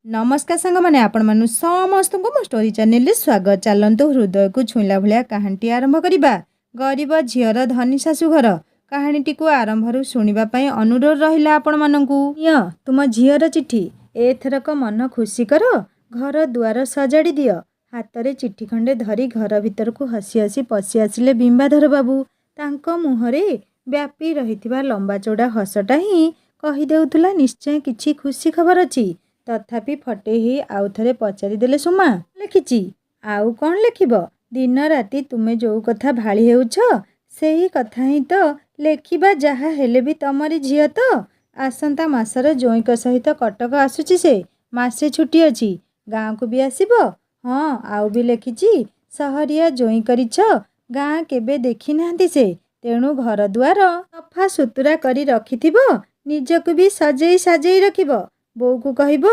नमस्कार सांग मैंने आपण मानु समस्त को मो स्टोरी चैनल स्वागत। चलतु हृदय को छुईला भाया कहानी आरंभ करवा। गरीब झीर धनी शाशुघर कहानी को आरंभ शुणापी अनुरोध रहा आपण मानू। तुम झीर चिठी एथरक मन खुशी कर घर दुआर सजाड़ी दियो। हाथ में चिठी खंडे धरी घर भीतर को हसी हसी पशि आसिले बिंबाधर बाबू। तांको मुहरे व्यापी रही लंबा चौड़ा हसटा ही कहीदेला निश्चय किछि खुशी खबर अच्छी। तथापि फटे ही आउ थे पचारिदेले सुमा लिखिची आउ कौन लिखिब दिन राति तुमे जो कथा भाड़ी हेउछ सेही कथा ही तो लेखिबा जहा हेले भी तमरी झियो तो आसंता मासर जोईक सहित कटक आसुची से मासे छुट्टी अच्छी गाँ को भी आसिब। हाँ आउ भी लिखिची सहरिया जोई करिछ गाँ केबे देखी नाहंती से तेणु घर दुआर सफा सुतुरा करी रखिथिब निजको भी सजेई साजेई रखिब। बोऊ को कहब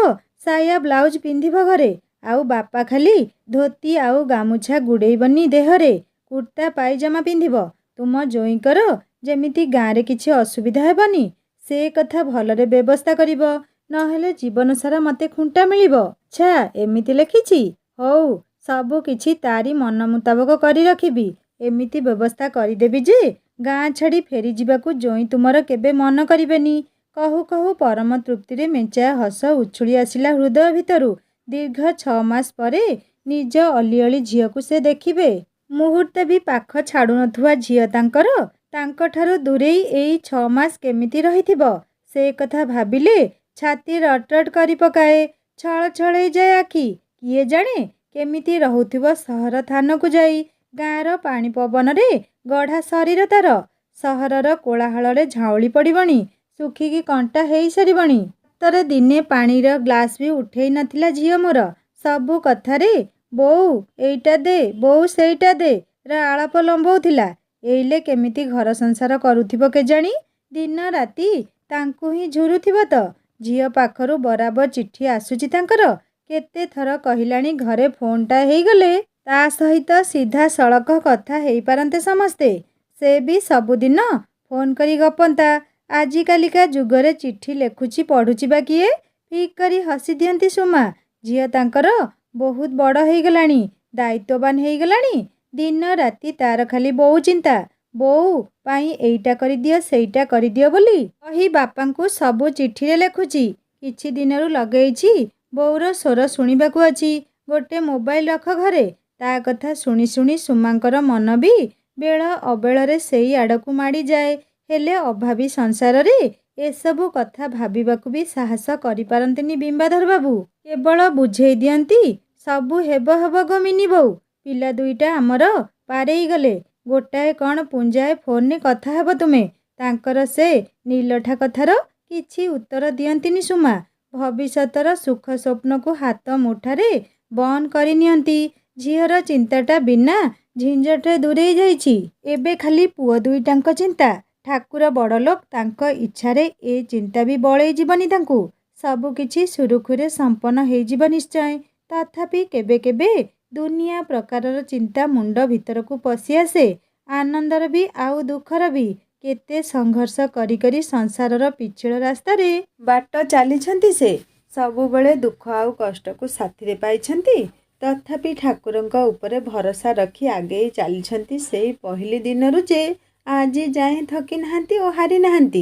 साया ब्लाउज पिंधिब घरे आउ बापा खाली धोती आउ गामुछा गुड़ेबनी देहरे कुर्ता पायजामा पिंधिब। तुम जोईकर जेमिति गाँरे किछि असुविधा हेबनी से कथा भलरे व्यवस्था करिब नहेले जीवन सारा मते खुंटा मिलिब। अच्छा एमिति लेखिछि हौ सबु किछि तारी मन मुताबक करी रखिबी एमिति व्यवस्था करिदेबी जे गाँ छाड़ी फेरी जिबाकू जोई तुमर केबे मन करिबेनी। कहू कहू परम तृप्ति रे मेंचा हस उछुली आसिला हृदय भितरु। दीर्घ 6 मास परे निज अलिअली झील को से देखिबे मुहूर्ते भी पाख छाड़ू नथुवा झील तांकठारु दूरेई एई 6 मास केमिति रहिथिबो से कथा भाबिले छाती रटरट करी पकाए छळ छळई जाए आखि। किए जाने केमिति रहुथिबो सहर थान को जाई गाँर पानी पवन रे गढ़ा शरीर तार सहरर कोलाहल झाउली पड़िबनी सुखिकी कंटा हेई सारिबणी। तरे दिने पानीर ग्लास भी उठेई नथिला झियो मोर सबु कथारे बोऊ एइटा दे बोऊ सेइटा दे रा आलाप लंबौथिला। एइले केमिति घर संसार करुथिबो केजाणी दिन राति तांकु ही झुरुथिबो तो। झियो पाखरु बराबर चिट्ठी आसुची तांकर केते थर कहिलाणी घरे फोनटा हेई गले ता सहित सीधा सड़क कथा हेई पारंते समस्ते से भी सबुदिन फोन करी गपंता। आजिकालिका जुगरे चिट्ठी लेखुची पढ़ुची बा किए फिक करी हसी दियंती सुमा। झियो तांकर बहुत बड़ हो गलानी दायित्ववान हो गलानी दिन राति तार खाली बोऊ चिंता बोऊ पाई एइटा करि दियो सेइटा करि दियो बोली कही बापा को सबु चिट्ठी रे लेखुची। किछि दिनरु लगेइछि बोऊर स्वर शुणिबाकू अछि गोटे मोबाइल रख घरे ता कथा शुणी शुणी सुमांकर मन भी बेଳ अबेଳରେ सेई आड़कू माड़ी जाए। हेले अभावी संसार रे एसबु कथा भाबिबाकू भी साहस करि पारंतिनी बिंबाधर बाबू केवल बुझेई दियंती सबु हेब हेब गो मिनी बोऊ पिला दुईटा आमर पारेई गले गोटाए कौन पुंजाए फोन ने कथा हेब तुमे तांकर से नीलठा कथार किछि उत्तर दियंतिनी सुमा भविष्यतर सुख स्वप्न को हाथ मुठारे बंद करि नियंती। झीर चिंताटा बिना झिंझटे दूरेई जाइछि एबे खाली पुओ दुईटांक चिंता ठाकुर बड़ लोक तांको इच्छारे ए चिंता भी बड़ई जीवनी तांकू सबु किछि सुरुखुरे संपन्न हेई जीव निश्चय। तथापि केबे केबे दुनिया प्रकारर चिंता मुंड भीतर को पशि आसे आनंदर भी आउ दुखर भी केते संघर्ष करी करी संसारर पिछड़ रास्ता रे बाट चलीछंती से सबु बेले दुख आउ कष्ट को साथी रे पाइछंती तथापि ठाकुरंक उपरे भरोसा रखी आगे चलीछंती सेई पहली दिनरु जे आजी जाए थकी नाहांती और हारी नाहांती।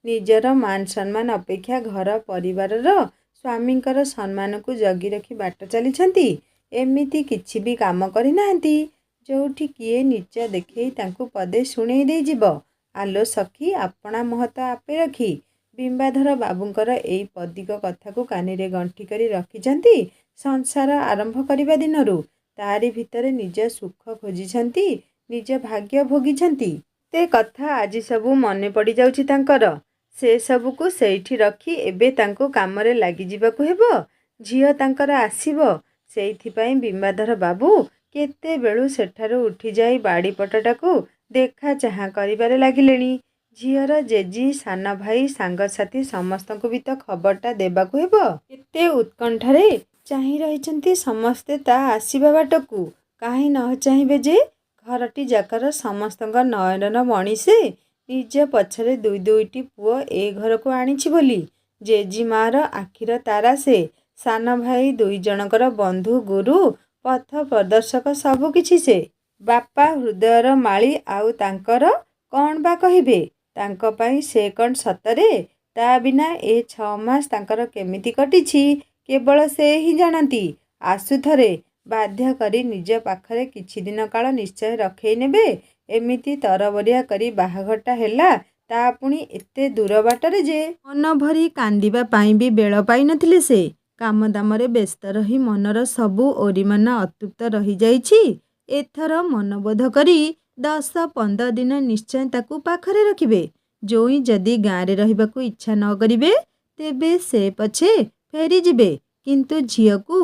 निजर मान सम्मान अपेक्षा घर परिवारर स्वामींकर सम्मान को जगी रखी बाट चलीछंती एमिति किछि भी काम करि नाहांती जोठी किए नीचा देखई तांकु पदे शुणेई देई जिवो। आलो सखी आपणा महत आपे रखी बिंबाधर बाबूंकर एई पदिक कथा को कानी रे गंठी करी रखिछंती संसार आरंभ करिबा दिनरु तारी भितरे निज सुख खोजिछंती निज भाग्य भोगिछंती ते कथा आज सबू मने पड़ी जाउछि तांकर से सबू को सेठी रखी एबे तांको कामरे लागि जिबाकू हेबो। झियो तांकर आसीबो सेइथिपाई बिंबाधर बाबू केते बेलु सेठारु उठी जाई बाड़ी पटटाकू देखा चाहा करिबारे लागिलेनी। झियर जेजी साना भाई सांगसाथी समस्तंकु भी तो खबरटा देबाकू हेबो केते उत्कंठारे चाही रहिचंती समस्ते ता आसीबा बाटकू काहे न चाहिबे जे घरटी जाकर समस्तंग नयनन मणि से निज पछरे दुई दुईटी पुओ ए घर को आनिछि बोली जेजी मार आखिर तारा से ସାନ ଭାଇ ଦୁଇ ଜଣଙ୍କର ବନ୍ଧୁ, ଗୁରୁ, ପଥ ପ୍ରଦର୍ଶକ ସବୁକିଛି ସେ। ବାପା ହୃଦୟର ମାଳି, ଆଉ ତାଙ୍କର କ'ଣ ବା କହିବେ? ତାଙ୍କ ପାଇଁ ସେ କ'ଣ ସତରେ? ତା ବିନା ଏ 6 ମାସ ତାଙ୍କର କେମିତି କଟିଛି କେବଳ ସେ ହିଁ ଜାଣନ୍ତି। ଆସୁ ଥରେ, ବାଧ୍ୟ କରି ନିଜ ପାଖରେ କିଛି ଦିନ କାଳ ନିଶ୍ଚୟ ରଖେଇ ନେବେ। ଏମିତି ତରବରିଆ କରି ବାହାଘରଟା ହେଲା, ତା ପୁଣି ଏତେ ଦୂର ବାଟରେ ଯେ। ମନ ଭରି କାନ୍ଦିବା ପାଇଁ ବି ବେଳ ପାଇନଥିଲେ ସେ। କାମଦାମରେ ବ୍ୟସ୍ତ ରହି ମନର ସବୁ ଓରିମାନ ଅତୃପ୍ତ ରହିଯାଇଛି। ଏଥର ମନବୋଧ କରି 10-15 ଦିନ ନିଶ୍ଚୟ ତାକୁ ପାଖରେ ରଖିବେ। ଜୋଇଁ ଯଦି ଗାଁରେ ରହିବାକୁ ଇଚ୍ଛା ନ କରିବେ, ତେବେ ସେ ପଛେ ଫେରିଯିବେ, କିନ୍ତୁ ଝିଅକୁ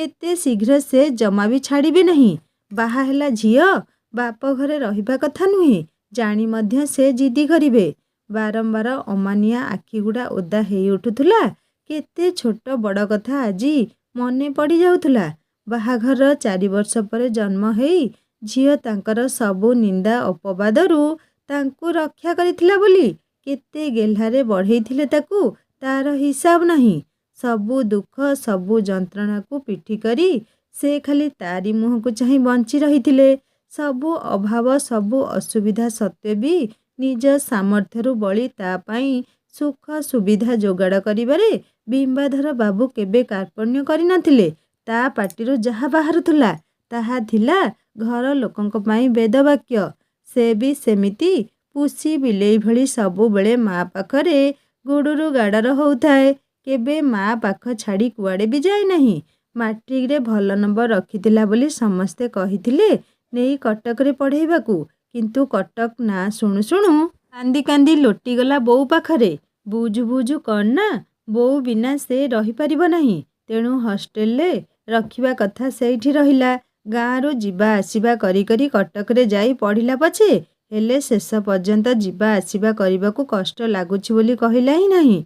ଏତେ ଶୀଘ୍ର ସେ ଜମା ବି ଛାଡ଼ିବେ ନାହିଁ। ବାହା ହେଲା ଝିଅ ବାପ ଘରେ ରହିବା କଥା ନୁହେଁ ଜାଣି ମଧ୍ୟ ସେ ଜିଦି କରିବେ। ବାରମ୍ବାର ଅମାନିଆ ଆଖିଗୁଡ଼ା ଓଦା ହେଇ ଉଠୁଥିଲା। କେତେ ଛୋଟ ବଡ଼ କଥା ଆଜି ମନେ ପଡ଼ିଯାଉଥିଲା। ବାହାଘରର 4 ବର୍ଷ ପରେ ଜନ୍ମ ହେଇ ଝିଅ ତାଙ୍କର ସବୁ ନିନ୍ଦା ଅପବାଦରୁ ତାଙ୍କୁ ରକ୍ଷା କରିଥିଲା ବୋଲି କେତେ ଗେହ୍ଲାରେ ବଢ଼େଇଥିଲେ ତାକୁ, ତାର ହିସାବ ନାହିଁ। ସବୁ ଦୁଃଖ, ସବୁ ଯନ୍ତ୍ରଣାକୁ ପିଠି କରି ସେ ଖାଲି ତାରି ମୁହଁକୁ ଚାହିଁ ବଞ୍ଚି ରହିଥିଲେ। ସବୁ ଅଭାବ, ସବୁ ଅସୁବିଧା ସତ୍ତ୍ୱେ ବି ନିଜ ସାମର୍ଥ୍ୟରୁ ବଳି ତା ପାଇଁ ସୁଖ ସୁବିଧା ଯୋଗାଡ଼ କରିବାରେ ବିମ୍ବାଧର ବାବୁ କେବେ କାର୍ପଣ୍ୟ କରିନଥିଲେ। ତା ପାଟିରୁ ଯାହା ବାହାରୁଥିଲା ତାହା ଥିଲା ଘର ଲୋକଙ୍କ ପାଇଁ ବେଦବାକ୍ୟ। ସେ ବି ସେମିତି ପୁଷି ବିଲେଇ ଭଳି ସବୁବେଳେ ମା ପାଖରେ ଗୁଡ଼ୁରୁ ଗାଡ଼ର ହଉଥାଏ। କେବେ ମା ପାଖ ଛାଡ଼ି କୁଆଡ଼େ ବି ଯାଏ ନାହିଁ। ମାଟ୍ରିକରେ ଭଲ ନମ୍ବର ରଖିଥିଲା ବୋଲି ସମସ୍ତେ କହିଥିଲେ ନେଇ କଟକରେ ପଢ଼େଇବାକୁ, କିନ୍ତୁ କଟକ ନାଁ ଶୁଣୁ ଶୁଣୁ କାନ୍ଦି କାନ୍ଦି ଲୋଟିଗଲା ବୋଉ ପାଖରେ। ବୁଝୁ ବୁଝୁ କ'ଣ ନା ବୋଉ ବିନା ସେ ରହିପାରିବ ନାହିଁ। ତେଣୁ ହଷ୍ଟେଲରେ ରଖିବା କଥା ସେଇଠି ରହିଲା। ଗାଁରୁ ଯିବା ଆସିବା କରି କରି କଟକରେ ଯାଇ ପଢ଼ିଲା ପଛେ, ହେଲେ ଶେଷ ପର୍ଯ୍ୟନ୍ତ ଯିବା ଆସିବା କରିବାକୁ କଷ୍ଟ ଲାଗୁଛି ବୋଲି କହିଲା ହିଁ ନାହିଁ।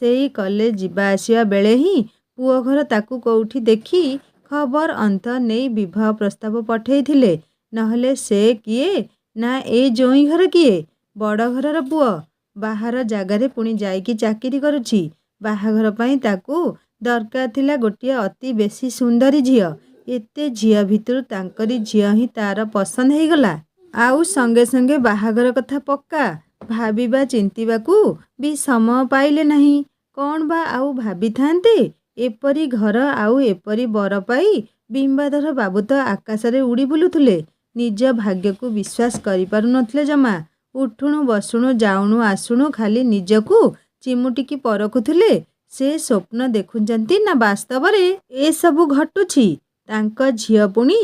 ସେଇ କଲେଜ ଯିବା ଆସିବା ବେଳେ ହିଁ ପୁଅ ଘର ତାକୁ କୋଉଠି ଦେଖି ଖବର ଅନ୍ତ ନେଇ ବିବାହ ପ୍ରସ୍ତାବ ପଠେଇଥିଲେ। ନହେଲେ ସେ କିଏ ନା ଏଇ ଜୋଇଁ ଘର କିଏ? ବଡ଼ ଘରର ପୁଅ, ବାହାର ଜାଗାରେ ପୁଣି ଯାଇକି ଚାକିରି କରୁଛି। ବାହାଘର ପାଇଁ ତାକୁ ଦରକାର ଥିଲା ଗୋଟିଏ ଅତି ବେଶୀ ସୁନ୍ଦରୀ ଝିଅ। ଏତେ ଝିଅ ଭିତରୁ ତାଙ୍କରି ଝିଅ ହିଁ ତାର ପସନ୍ଦ ହେଇଗଲା। ଆଉ ସଙ୍ଗେ ସଙ୍ଗେ ବାହାଘର କଥା ପକ୍କା। ଭାବିବା ଚିନ୍ତିବାକୁ ବି ସମୟ ପାଇଲେ ନାହିଁ। କ'ଣ ବା ଆଉ ଭାବିଥାନ୍ତେ? ଏପରି ଘର ଆଉ ଏପରି ବର ପାଇ ବିମ୍ବାଧର ବାବୁ ତ ଆକାଶରେ ଉଡ଼ି ବୁଲୁଥିଲେ। ନିଜ ଭାଗ୍ୟକୁ ବିଶ୍ୱାସ କରିପାରୁନଥିଲେ ଜମା। ଉଠୁଣୁ ବସୁଣୁ ଯାଉଣୁ ଆସୁଣୁ ଖାଲି ନିଜକୁ ଚିମୁଟିକି ପରଖୁଥିଲେ ସେ ସ୍ୱପ୍ନ ଦେଖୁଛନ୍ତି ନା ବାସ୍ତବରେ ଏସବୁ ଘଟୁଛି। ତାଙ୍କ ଝିଅ ପୁଣି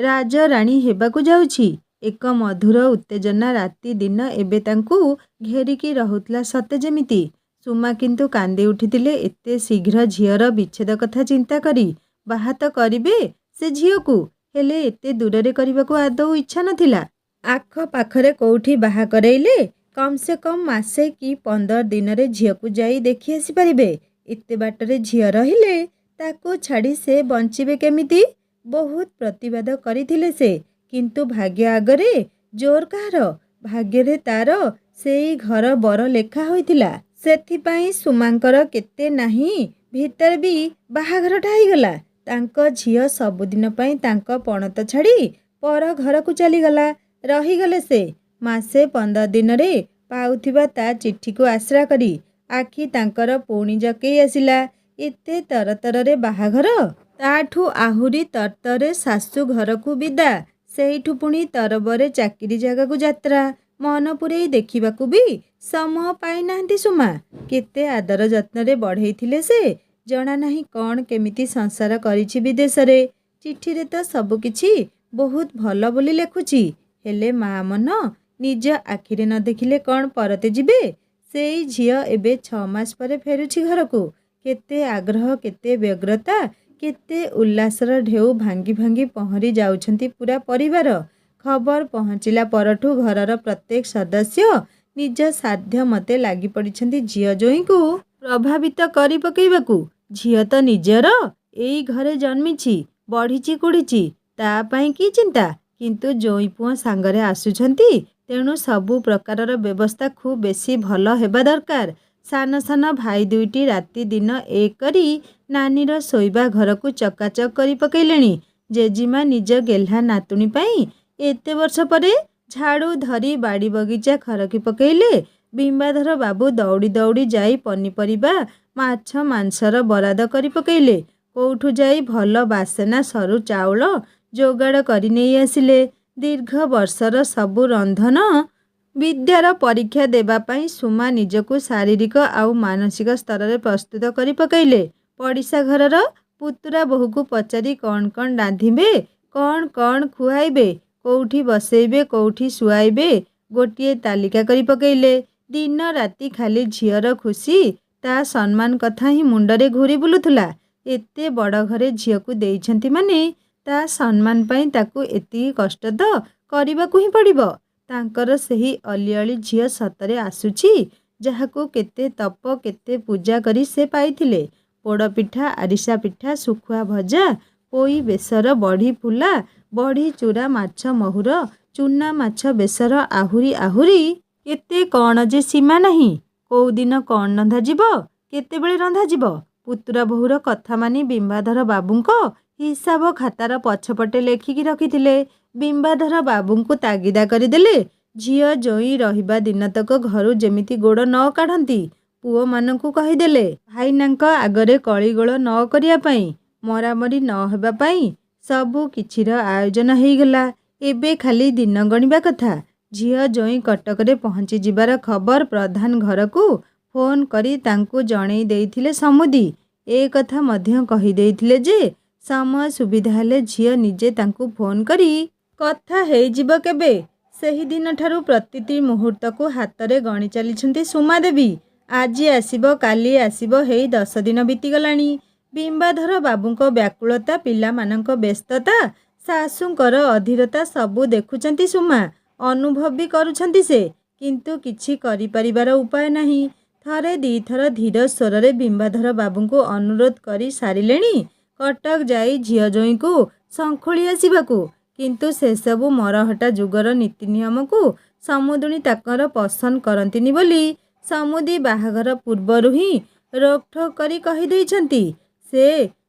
ରାଜରାଣୀ ହେବାକୁ ଯାଉଛି। ଏକ ମଧୁର ଉତ୍ତେଜନା ରାତି ଦିନ ଏବେ ତାଙ୍କୁ ଘେରିକି ରହୁଥିଲା ସତେ ଯେମିତି। ସୁମା କିନ୍ତୁ କାନ୍ଦି ଉଠିଥିଲେ ଏତେ ଶୀଘ୍ର ଝିଅର ବିଚ୍ଛେଦ କଥା ଚିନ୍ତା କରି। ବାହା ତ କରିବେ ସେ ଝିଅକୁ, ହେଲେ ଏତେ ଦୂରରେ କରିବାକୁ ଆଦୌ ଇଚ୍ଛା ନଥିଲା। ଆଖପାଖରେ କୋଉଠି ବାହା କରେଇଲେ କମ୍ ସେ କମ୍ ମାସେ କି 15 ଦିନରେ ଝିଅକୁ ଯାଇ ଦେଖି ଆସିପାରିବେ। ଏତେ ବାଟରେ ଝିଅ ରହିଲେ ତାକୁ ଛାଡ଼ି ସେ ବଞ୍ଚିବେ କେମିତି? ବହୁତ ପ୍ରତିବାଦ କରିଥିଲେ ସେ, କିନ୍ତୁ ଭାଗ୍ୟ ଆଗରେ ଜୋର କାହାର? ଭାଗ୍ୟରେ ତାର ସେଇ ଘର ବର ଲେଖା ହୋଇଥିଲା। ସେଥିପାଇଁ ସୁମାଙ୍କର କେତେ ନାହିଁ ଭିତରେ ବି ବାହାଘରଟା ହେଇଗଲା। ତାଙ୍କ ଝିଅ ସବୁଦିନ ପାଇଁ ତାଙ୍କ ପଣତ ଛାଡ଼ି ପର ଘରକୁ ଚାଲିଗଲା। ରହିଗଲେ ସେ। ମାସେ 15 ଦିନରେ ପାଉଥିବା ତା ଚିଠିକୁ ଆଶ୍ରା କରି ଆଖି ତାଙ୍କର ପୁଣି ଜକେଇ ଆସିଲା। ଏତେ ତରତରରେ ବାହାଘର, ତାଠୁ ଆହୁରି ତରତରେ ଶାଶୁ ଘରକୁ ବିଦା, ସେଇଠୁ ପୁଣି ତରବରେ ଚାକିରି ଜାଗାକୁ ଯାତ୍ରା। ମନ ପୂରେଇ ଦେଖିବାକୁ ବି ସମୟ ପାଇନାହାନ୍ତି ସୁମା। କେତେ ଆଦର ଯତ୍ନରେ ବଢ଼େଇଥିଲେ ସେ। ଜଣା ନାହିଁ କ'ଣ କେମିତି ସଂସାର କରିଛି ବିଦେଶରେ। ଚିଠିରେ ତ ସବୁକିଛି ବହୁତ ଭଲ ବୋଲି ଲେଖୁଛି, ହେଲେ ମା ମନ ନିଜ ଆଖିରେ ନ ଦେଖିଲେ କ'ଣ ପରତେ ଯିବେ? ସେଇ ଝିଅ ଏବେ 6 ମାସ ପରେ ଫେରୁଛି ଘରକୁ। କେତେ ଆଗ୍ରହ, କେତେ ବ୍ୟଗ୍ରତା, କେତେ ଉଲ୍ଲାସର ଢେଉ ଭାଙ୍ଗି ଭାଙ୍ଗି ପହଁରି ଯାଉଛନ୍ତି ପୁରା ପରିବାର। ଖବର ପହଞ୍ଚିଲା ପରଠୁ ଘରର ପ୍ରତ୍ୟେକ ସଦସ୍ୟ ନିଜ ସାଧ୍ୟ ମତେ ଲାଗି ପଡ଼ିଛନ୍ତି ଝିଅ ଜୋଇଁକୁ ପ୍ରଭାବିତ କରି ପକେଇବାକୁ। ଝିଅ ତ ନିଜର, ଏଇ ଘରେ ଜନ୍ମିଛି, ବଢ଼ିଛି କୁଢ଼ିଛି, ତା ପାଇଁ କି ଚିନ୍ତା? କିନ୍ତୁ ଜୋଇଁ ପୁଅ ସାଙ୍ଗରେ ଆସୁଛନ୍ତି, ତେଣୁ ସବୁ ପ୍ରକାରର ବ୍ୟବସ୍ଥା ଖୁବ୍ ବେଶୀ ଭଲ ହେବା ଦରକାର। ସାନ ସାନ ଭାଇ ଦୁଇଟି ରାତି ଦିନ ଏକ କରି ନାନୀର ଶୋଇବା ଘରକୁ ଚକାଚକ୍ କରି ପକେଇଲେଣି। ଜେଜିମା ନିଜ ଗେହ୍ଲା ନାତୁଣୀ ପାଇଁ ଏତେ ବର୍ଷ ପରେ ଝାଡ଼ୁ ଧରି ବାଡ଼ି ବଗିଚା ଖରକି ପକେଇଲେ। ବିମ୍ବାଧର ବାବୁ ଦୌଡ଼ି ଦୌଡ଼ି ଯାଇ ପନିପରିବା ମାଛ ମାଂସର ବରାଦ କରି ପକେଇଲେ। କୋଉଠୁ ଯାଇ ଭଲ ବାସେନା ସରୁ ଚାଉଳ ଯୋଗାଡ଼ କରି ନେଇ ଆସିଲେ। ଦୀର୍ଘ ବର୍ଷର ସବୁ ରନ୍ଧନ ବିଦ୍ୟାର ପରୀକ୍ଷା ଦେବା ପାଇଁ ସୁମା ନିଜକୁ ଶାରୀରିକ ଆଉ ମାନସିକ ସ୍ତରରେ ପ୍ରସ୍ତୁତ କରି ପକାଇଲେ। ପଡ଼ିଶା ଘରର ପୁତୁରା ବୋହୂକୁ ପଚାରି କ'ଣ କ'ଣ ରାନ୍ଧିବେ, କ'ଣ ଖୁଆଇବେ, କୋଉଠି ବସେଇବେ, କୋଉଠି ଶୁଆଇବେ ଗୋଟିଏ ତାଲିକା କରି ପକେଇଲେ। ଦିନ ରାତି ଖାଲି ଝିଅର ଖୁସି, ତା ସମ୍ମାନ କଥା ହିଁ ମୁଣ୍ଡରେ ଘୂରି ବୁଲୁଥିଲା। ଏତେ ବଡ଼ ଘରେ ଝିଅକୁ ଦେଇଛନ୍ତି ମାନେ ତା ସମ୍ମାନ ପାଇଁ ତାକୁ ଏତିକି କଷ୍ଟ ତ କରିବାକୁ ହିଁ ପଡ଼ିବ। ତାଙ୍କର ସେହି ଅଲିଅଳି ଝିଅ ସତରେ ଆସୁଛି, ଯାହାକୁ କେତେ ତପ କେତେ ପୂଜା କରି ସେ ପାଇଥିଲେ। ପୋଡ଼ପିଠା, ଆରିସା ପିଠା, ଶୁଖୁଆ ଭଜା, ପୋଇ ବେସର, ବଢ଼ି ଫୁଲା, ବଢ଼ି ଚୂରା, ମାଛ ମହୁର, ଚୁନା ମାଛ ବେସର, ଆହୁରି କେତେ କ'ଣ ଯେ ସୀମା ନାହିଁ। କୋଉଦିନ କ'ଣ ରନ୍ଧାଯିବ, କେତେବେଳେ ରନ୍ଧାଯିବ। ପୁତୁରା ବୋହୂର କଥା ମାନି ବିମ୍ବାଧର ବାବୁଙ୍କ ହିସାବ ଖାତାର ପଛପଟେ ଲେଖିକି ରଖିଥିଲେ। ବିମ୍ବାଧର ବାବୁଙ୍କୁ ତାଗିଦା କରିଦେଲେ, ଝିଅ ଜୋଇଁ ରହିବା ଦିନତକ ଘରୁ ଯେମିତି ଗୋଡ଼ ନ କାଢ଼ନ୍ତି। ପୁଅମାନଙ୍କୁ କହିଦେଲେ, ଭାଇନାଙ୍କ ଆଗରେ କଳିଗୋଳ ନ କରିବା ପାଇଁ, ମରାମରି ନ ହେବା ପାଇଁ। ସବୁ କିଛିର ଆୟୋଜନ ହେଇଗଲା। ଏବେ ଖାଲି ଦିନ ଗଣିବା କଥା। ଝିଅ ଜୋଇଁ କଟକରେ ପହଞ୍ଚି ଯିବାର ଖବର ପ୍ରଧାନ ଘରକୁ ଫୋନ୍ କରି ତାଙ୍କୁ ଜଣେଇ ଦେଇଥିଲେ ସମୁଦି। ଏ କଥା ମଧ୍ୟ କହିଦେଇଥିଲେ ଯେ ସମୟ ସୁବିଧା ହେଲେ ଝିଅ ନିଜେ ତାଙ୍କୁ ଫୋନ୍ କରି କଥା ହେଇଯିବ କେବେ। ସେହିଦିନଠାରୁ ପ୍ରତିଟି ମୁହୂର୍ତ୍ତକୁ ହାତରେ ଗଣି ଚାଲିଛନ୍ତି ସୁମାଦେବୀ। ଆଜି ଆସିବ, କାଲି ଆସିବ, ହେଇ 10 ଦିନ ବିତିଗଲାଣି। ବିମ୍ବାଧର ବାବୁଙ୍କ ବ୍ୟାକୁଳତା, ପିଲାମାନଙ୍କ ବ୍ୟସ୍ତତା, ଶାଶୁଙ୍କର ଅଧୀରତା ସବୁ ଦେଖୁଛନ୍ତି ସୁମା। ଅନୁଭବ ବି କରୁଛନ୍ତି ସେ। କିନ୍ତୁ କିଛି କରିପାରିବାର ଉପାୟ ନାହିଁ। ଥରେ ଦିଥର ଧୀର ସ୍ୱରରେ ବିମ୍ବାଧର ବାବୁଙ୍କୁ ଅନୁରୋଧ କରି ସାରିଲେଣି କଟକ ଯାଇ ଝିଅ ଜୋଇଁଙ୍କୁ ଶଙ୍ଖୁଳି ଆସିବାକୁ। କିନ୍ତୁ ସେସବୁ ମରହଟା ଯୁଗର ନୀତି ନିୟମକୁ ସମୁଦୁଣୀ ତାଙ୍କର ପସନ୍ଦ କରନ୍ତିନି ବୋଲି ସମୁଦି ବାହାଘର ପୂର୍ବରୁ ହିଁ ରୋକଠୋକ କରି କହିଦେଇଛନ୍ତି। ସେ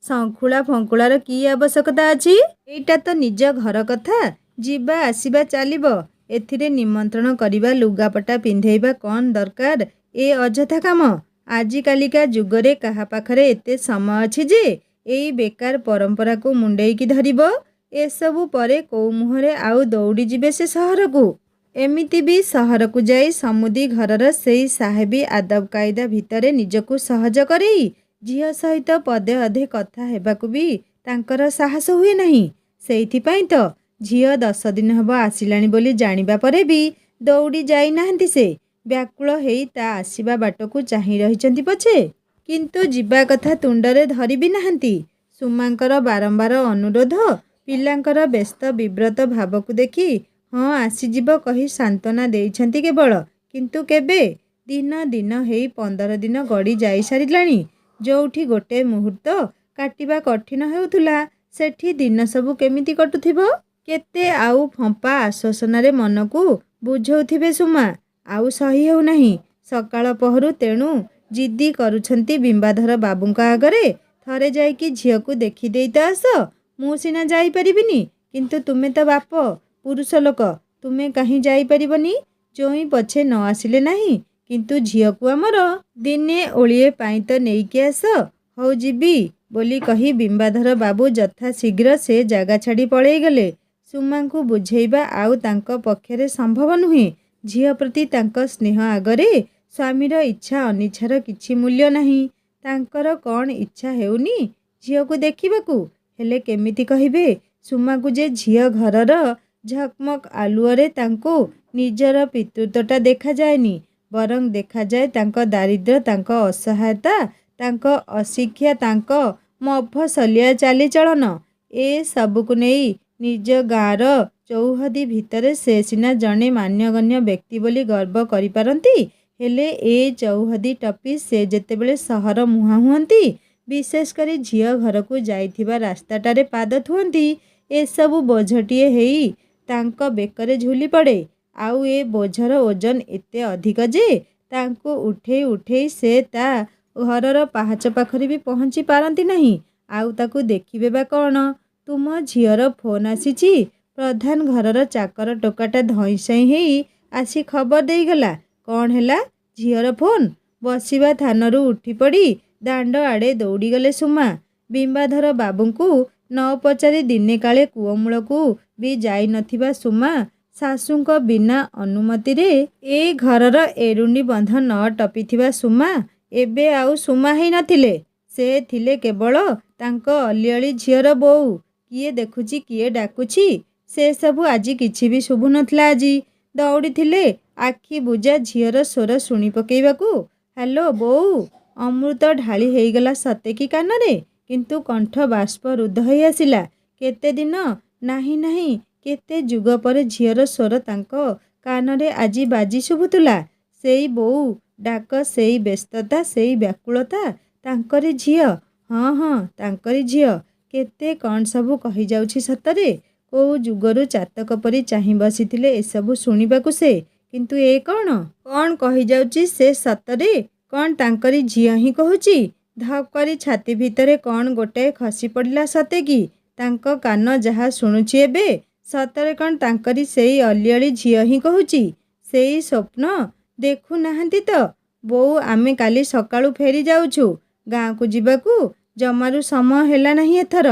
ଶଙ୍ଖୁଳା ଫଙ୍କୁଳାର କି ଆବଶ୍ୟକତା ଅଛି? ଏଇଟା ତ ନିଜ ଘର କଥା, ଯିବା ଆସିବା ଚାଲିବ। ଏଥିରେ ନିମନ୍ତ୍ରଣ କରିବା, ଲୁଗାପଟା ପିନ୍ଧେଇବା କ'ଣ ଦରକାର? ଏ ଅଯଥା କାମ। ଆଜିକାଲିକା ଯୁଗରେ କାହା ପାଖରେ ଏତେ ସମୟ ଅଛି ଯେ ଏଇ ବେକାର ପରମ୍ପରାକୁ ମୁଣ୍ଡେଇକି ଧରିବ? ଏସବୁ ପରେ କୋଉ ମୁହଁରେ ଆଉ ଦୌଡ଼ି ଯିବେ ସେ ସହରକୁ? ଏମିତି ବି ସହରକୁ ଯାଇ ସମୁଦି ଘରର ସେଇ ସାହେବୀ ଆଦବ କାଇଦା ଭିତରେ ନିଜକୁ ସହଜ କରେଇ ଝିଅ ସହିତ ପଦେ ଅଧେ କଥା ହେବାକୁ ବି ତାଙ୍କର ସାହସ ହୁଏ ନାହିଁ। ସେଇଥିପାଇଁ ତ ଝିଅ 10 ଦିନ ହେବ ଆସିଲାଣି ବୋଲି ଜାଣିବା ପରେ ବି ଦୌଡ଼ି ଯାଇନାହାନ୍ତି ସେ। ବ୍ୟାକୁଳ ହେଇ ତା ଆସିବା ବାଟକୁ ଚାହିଁ ରହିଛନ୍ତି ପଛେ, କିନ୍ତୁ ଯିବା କଥା ତୁଣ୍ଡରେ ଧରି ବି ନାହାନ୍ତି। ସୁମାଙ୍କର ବାରମ୍ବାର ଅନୁରୋଧ, ପିଲାଙ୍କର ବ୍ୟସ୍ତ ବିବ୍ରତ ଭାବକୁ ଦେଖି ହଁ ଆସିଯିବ କହି ସାନ୍ତ୍ୱନା ଦେଇଛନ୍ତି କେବଳ। କିନ୍ତୁ କେବେ? ଦିନ ହେଇ 15 ଦିନ ଗଡ଼ି ଯାଇ ସାରିଲାଣି। ଯୋଉଠି ଗୋଟେ ମୁହୂର୍ତ୍ତ କାଟିବା କଠିନ ହେଉଥିଲା, ସେଠି ଦିନ ସବୁ କେମିତି କଟୁଥିବ? କେତେ ଆଉ ଫମ୍ପା ଆଶ୍ୱାସନାରେ ମନକୁ ବୁଝଉଥିବେ ସୁମା। ଆଉ ସହି ହେଉନାହିଁ। ସକାଳ ପହରୁ ତେଣୁ ଜିଦି କରୁଛନ୍ତି ବିମ୍ବାଧର ବାବୁଙ୍କ ଆଗରେ, ଥରେ ଯାଇକି ଝିଅକୁ ଦେଖିଦେଇ ତ ଆସ। ମୁଁ ସିନା ଯାଇପାରିବିନି, କିନ୍ତୁ ତୁମେ ତ ବାପ, ପୁରୁଷ ଲୋକ, ତୁମେ କାହିଁ ଯାଇପାରିବନି? ଜୋଇଁ ପଛେ ନ ଆସିଲେ ନାହିଁ, କିନ୍ତୁ ଝିଅକୁ ଆମର ଦିନେ ଓଳିଏ ପାଇଁ ତ ନେଇକି ଆସ। ହଉ ଯିବି ବୋଲି କହି ବିମ୍ବାଧର ବାବୁ ଯଥା ଶୀଘ୍ର ସେ ଜାଗା ଛାଡ଼ି ପଳେଇଗଲେ। ସୁମାଙ୍କୁ ବୁଝେଇବା ଆଉ ତାଙ୍କ ପକ୍ଷରେ ସମ୍ଭବ ନୁହେଁ। ଝିଅ ପ୍ରତି ତାଙ୍କ ସ୍ନେହ ଆଗରେ ସ୍ୱାମୀର ଇଚ୍ଛା ଅନିଚ୍ଛାର କିଛି ମୂଲ୍ୟ ନାହିଁ। ତାଙ୍କର କ'ଣ ଇଚ୍ଛା ହେଉନି ଝିଅକୁ ଦେଖିବାକୁ? ହେଲେ କେମିତି କହିବେ ସୁମାକୁ ଯେ ଝିଅ ଘରର ଝକମକ ଆଲୁଅରେ ତାଙ୍କୁ ନିଜର ପିତୃତ୍ୱଟା ଦେଖାଯାଏନି, ବରଂ ଦେଖାଯାଏ ତାଙ୍କ ଦାରିଦ୍ର୍ୟ, ତାଙ୍କ ଅସହାୟତା, ତାଙ୍କ ଅଶିକ୍ଷା, ତାଙ୍କ ମଫସଲିଆ ଚାଲିଚଳନ। ଏ ସବୁକୁ ନେଇ ନିଜ ଗାଁର ଚୌହଦି ଭିତରେ ସେ ସିନା ଜଣେ ମାନ୍ୟଗଣ୍ୟ ବ୍ୟକ୍ତି ବୋଲି ଗର୍ବ କରିପାରନ୍ତି, ହେଲେ ଏ ଚୌହଦି ଟପି ସେ ଯେତେବେଳେ ସହର ମୁହାଁ ହୁଅନ୍ତି, ବିଶେଷ କରି ଝିଅ ଘରକୁ ଯାଇଥିବା ରାସ୍ତାଟାରେ ପାଦ ଥୁଅନ୍ତି, ଏସବୁ ବୋଝଟିଏ ହେଇ ତାଙ୍କ ବେକରେ ଝୁଲି ପଡ଼େ। ଆଉ ଏ ବୋଝର ଓଜନ ଏତେ ଅଧିକ ଯେ ତାଙ୍କୁ ଉଠେଇ ଉଠେଇ ସେ ତା ଘରର ପାହାଚ ପାଖରେ ବି ପହଞ୍ଚି ପାରନ୍ତି ନାହିଁ। ଆଉ ତାକୁ ଦେଖିବେ ବା କ'ଣ? ତୁମ ଝିଅର ଫୋନ୍ ଆସିଛି। ପ୍ରଧାନ ଘରର ଚାକର ଟୋକାଟା ଧଇଁସଇଁ ହେଇ ଆସି ଖବର ଦେଇଗଲା। କ'ଣ ହେଲା? ଝିଅର ଫୋନ୍। ବସିବା ଥାନରୁ ଉଠିପଡ଼ି ଦାଣ୍ଡ ଆଡ଼େ ଦୌଡ଼ିଗଲେ ସୁମା। ବିମ୍ବାଧର ବାବୁଙ୍କୁ ନ ପଚାରି ଦିନେ କାଳେ କୂଅମୂଳକୁ ବି ଯାଇନଥିବା ସୁମା ଶାଶୁଙ୍କ ବିନା ଅନୁମତିରେ ଏ ଘରର ଏରୁଣ୍ଡି ବନ୍ଧ ନ ଟପିଥିବା ସୁମା ଏବେ ଆଉ ସୁମା ହେଇନଥିଲେ। ସେ ଥିଲେ କେବଳ ତାଙ୍କ ଅଲିଅଳି ଝିଅର ବୋଉ। କିଏ ଦେଖୁଛି, କିଏ ଡାକୁଛି, ସେସବୁ ଆଜି କିଛି ବି ଶୁଭୁନଥିଲା। ଆଜି ଦୌଡ଼ିଥିଲେ ଆଖି ବୁଜା ଝିଅର ସ୍ୱର ଶୁଣି ପକେଇବାକୁ। ହ୍ୟାଲୋ ବୋଉ। ଅମୃତ ଢାଳି ହେଇଗଲା ସତେ କି କାନରେ, କିନ୍ତୁ କଣ୍ଠ ବାଷ୍ପରୁଦ୍ଧ ହେଇ ଆସିଲା। କେତେ ଦିନ ନାହିଁ କେତେ ଯୁଗ ପରେ ଝିଅର ସ୍ୱର ତାଙ୍କ କାନରେ ଆଜି ବାଜି ଶୁଭୁଥିଲା। ସେଇ ବୋଉ ଡାକ, ସେଇ ବ୍ୟସ୍ତତା, ସେଇ ବ୍ୟାକୁଳତା। ତାଙ୍କରି ଝିଅ। ହଁ ତାଙ୍କରି ଝିଅ। କେତେ କ'ଣ ସବୁ କହିଯାଉଛି ସତରେ। କୋଉ ଯୁଗରୁ ଚାତକ ପରି ଚାହିଁ ବସିଥିଲେ ଏସବୁ ଶୁଣିବାକୁ ସେ। କିନ୍ତୁ ଏ କ'ଣ କହିଯାଉଛି ସେ ସତରେ? କ'ଣ ତାଙ୍କରି ଝିଅ ହିଁ କହୁଛି? ଧପ୍ କରି ଛାତି ଭିତରେ କ'ଣ ଗୋଟାଏ ଖସି ପଡ଼ିଲା ସତେ କି? ତାଙ୍କ କାନ ଯାହା ଶୁଣୁଛି ଏବେ, ସତରେ କ'ଣ ତାଙ୍କରି ସେଇ ଅଲିଅଳି ଝିଅ ହିଁ କହୁଛି? ସେଇ ସ୍ୱପ୍ନ ଦେଖୁ ନାହାନ୍ତି ତ? ବୋଉ, ଆମେ କାଲି ସକାଳୁ ଫେରି ଯାଉଛୁ। ଗାଁକୁ ଯିବାକୁ ଜମାରୁ ସମୟ ହେଲା ନାହିଁ ଏଥର।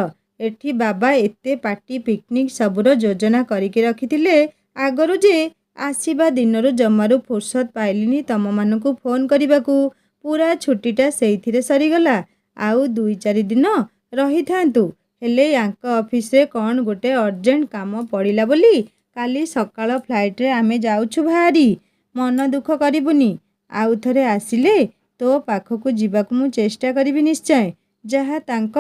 ଏଠି ବାବା ଏତେ ପାର୍ଟି ପିକନିକ୍ ସବୁର ଯୋଜନା କରିକି ରଖିଥିଲେ ଆଗରୁ ଯେ ଆସିବା ଦିନରୁ ଜମାରୁ ଫୁର୍ସତ ପାଇଲିନି ତମମାନଙ୍କୁ ଫୋନ୍ କରିବାକୁ। ପୁରା ଛୁଟିଟା ସେଇଥିରେ ସରିଗଲା। ଆଉ 2-4 ଦିନ ରହିଥାନ୍ତୁ, ହେଲେ ୟାଙ୍କ ଅଫିସରେ କ'ଣ ଗୋଟେ ଅର୍ଜେଣ୍ଟ କାମ ପଡ଼ିଲା ବୋଲି କାଲି ସକାଳ ଫ୍ଲାଇଟ୍ରେ ଆମେ ଯାଉଛୁ ବାହାରି। ମନ ଦୁଃଖ କରିବୁନି। ଆଉ ଥରେ ଆସିଲେ ତୋ ପାଖକୁ ଯିବାକୁ ମୁଁ ଚେଷ୍ଟା କରିବି ନିଶ୍ଚୟ। ଯାହା ତାଙ୍କ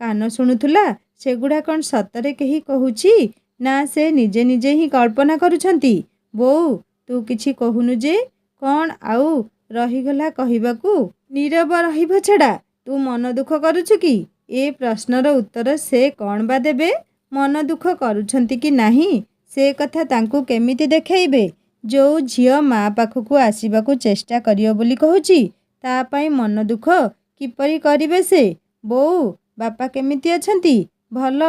କାନ ଶୁଣୁଥିଲା ସେଗୁଡ଼ା କ'ଣ ସତରେ କେହି କହୁଛି, ନା ସେ ନିଜେ ନିଜେ ହିଁ କଳ୍ପନା କରୁଛନ୍ତି? ବୋଉ, ତୁ କିଛି କହୁନୁ ଯେ? କ'ଣ ଆଉ ରହିଗଲା କହିବାକୁ? ନୀରବ ରହିବା ଛଡ଼ା ତୁ ମନ ଦୁଃଖ କରୁଛୁ କି? ଏ ପ୍ରଶ୍ନର ଉତ୍ତର ସେ କ'ଣ ବା ଦେବେ? ମନ ଦୁଃଖ କରୁଛନ୍ତି କି ନାହିଁ ସେ କଥା ତାଙ୍କୁ କେମିତି ଦେଖେଇବେ? ଯୋଉ ଝିଅ ମା ପାଖକୁ ଆସିବାକୁ ଚେଷ୍ଟା କରିବ ବୋଲି କହୁଛି, ତା ପାଇଁ ମନ ଦୁଃଖ କିପରି କରିବେ ସେ? ବୋଉ, ବାପା କେମିତି ଅଛନ୍ତି? ଭଲ।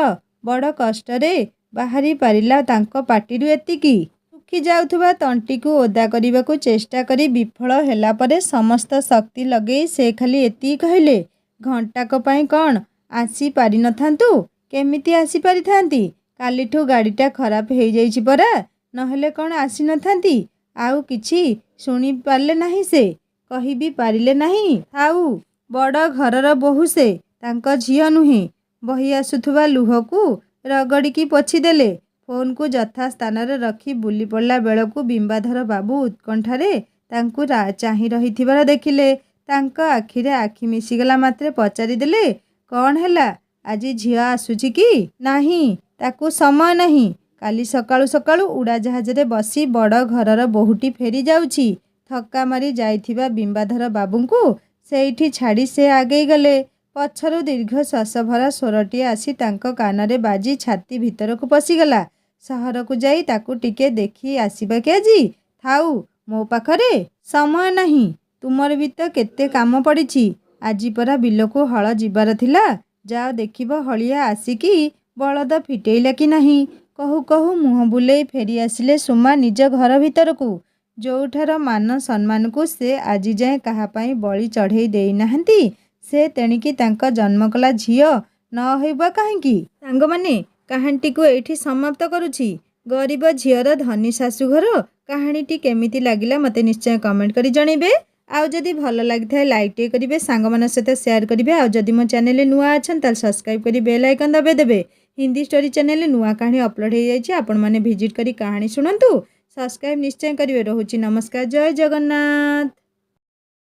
ବଡ଼ କଷ୍ଟରେ ବାହାରି ପାରିଲା ତାଙ୍କ ପାଟିରୁ ଏତିକି। ଶୁଖି ଯାଉଥିବା ତଣ୍ଟିକୁ ଓଦା କରିବାକୁ ଚେଷ୍ଟା କରି ବିଫଳ ହେଲା ପରେ ସମସ୍ତ ଶକ୍ତି ଲଗେଇ ସେ ଖାଲି ଏତିକି କହିଲେ, ଘଣ୍ଟାକ ପାଇଁ କ'ଣ ଆସି ପାରିନଥାନ୍ତୁ? କେମିତି ଆସି ପାରିଥାନ୍ତି? କାଲିଠୁ ଗାଡ଼ିଟା ଖରାପ ହେଇଯାଇଛି ପରା, ନହେଲେ କ'ଣ ଆସିନଥାନ୍ତି? ଆଉ କିଛି ଶୁଣି ପାରିଲେ ନାହିଁ ସେ, କହିବି ପାରିଲେ ନାହିଁ। ଥାଉ, ବଡ଼ ଘରର ବୋହୂ ସେ, ତାଙ୍କ ଝିଅ ନୁହେଁ। ବହି ଆସୁଥିବା ଲୁହକୁ ରଗଡ଼ିକି ପୋଛିଦେଲେ। ଫୋନ୍କୁ ଯଥା ସ୍ଥାନରେ ରଖି ବୁଲି ପଡ଼ିଲା ବେଳକୁ ବିମ୍ବାଧର ବାବୁ ଉତ୍କଣ୍ଠାରେ ତାଙ୍କୁ ଚାହିଁ ରହିଥିବାର ଦେଖିଲେ। ତାଙ୍କ ଆଖିରେ ଆଖି ମିଶିଗଲା ମାତ୍ରେ ପଚାରିଦେଲେ, କ'ଣ ହେଲା? ଆଜି ଝିଅ ଆସୁଛି କି ନାହିଁ? ତାକୁ ସମୟ ନାହିଁ। କାଲି ସକାଳୁ ସକାଳୁ ଉଡ଼ାଜାହାଜରେ ବସି ବଡ଼ ଘରର ବୋହୂଟି ଫେରି ଯାଉଛି। ଥକ୍କା ମାରି ଯାଇଥିବା ବିମ୍ବାଧର ବାବୁଙ୍କୁ ସେଇଠି ଛାଡ଼ି ସେ ଆଗେଇ ଗଲେ। ପଛରୁ ଦୀର୍ଘ ଶ୍ୱାସଭରା ସ୍ୱରଟିଏ ଆସି ତାଙ୍କ କାନରେ ବାଜି ଛାତି ଭିତରକୁ ପଶିଗଲା। ସହରକୁ ଯାଇ ତାକୁ ଟିକେ ଦେଖି ଆସିବା କି ଆଜି? ଥାଉ, ମୋ ପାଖରେ ସମୟ ନାହିଁ। ତୁମର ବି ତ କେତେ କାମ ପଡ଼ିଛି। ଆଜି ପରା ବିଲକୁ ହଳ ଯିବାର ଥିଲା। ଯାଅ ଦେଖିବ ହଳିଆ ଆସିକି ବଳଦ ଫିଟେଇଲା କି ନାହିଁ। କହୁ କହୁ ମୁହଁ ବୁଲେଇ ଫେରି ଆସିଲେ ସୁମା ନିଜ ଘର ଭିତରକୁ। ଯୋଉଠାର ମାନ ସମ୍ମାନକୁ ସେ ଆଜି ଯାଏଁ କାହା ପାଇଁ ବଳି ଚଢ଼େଇ ଦେଇନାହାନ୍ତି, ସେ ତେଣିକି ତାଙ୍କ ଜନ୍ମକଲା ଝିଅ ନ ହେବା କାହିଁକି? ସାଙ୍ଗମାନେ, କାହାଣୀଟିକୁ ଏଇଠି ସମାପ୍ତ କରୁଛି। ଗରିବ ଝିଅର ଧନୀ ଶାଶୁଘର କାହାଣୀଟି କେମିତି ଲାଗିଲା ମୋତେ ନିଶ୍ଚୟ କମେଣ୍ଟ କରି ଜଣାଇବେ। ଆଉ ଯଦି ଭଲ ଲାଗିଥାଏ ଲାଇକ୍ ଟିକେ କରିବେ, ସାଙ୍ଗମାନଙ୍କ ସହିତ ସେୟାର କରିବେ। ଆଉ ଯଦି ମୋ ଚ୍ୟାନେଲରେ ନୂଆ ଅଛନ୍ତି ତାହେଲେ ସବସ୍କ୍ରାଇବ୍ କରି ବେଲ୍ ଆଇକନ୍ ଦବାଇ ଦେବେ। ହିନ୍ଦୀ ଷ୍ଟୋରି ଚ୍ୟାନେଲରେ ନୂଆ କାହାଣୀ ଅପଲୋଡ଼ ହେଇଯାଇଛି, ଆପଣମାନେ ଭିଜିଟ୍ କରି କାହାଣୀ ଶୁଣନ୍ତୁ। ସବସ୍କ୍ରାଇବ୍ ନିଶ୍ଚୟ କରିବେ। ରହୁଛି ନମସ୍କାର, ଜୟ ଜଗନ୍ନାଥ।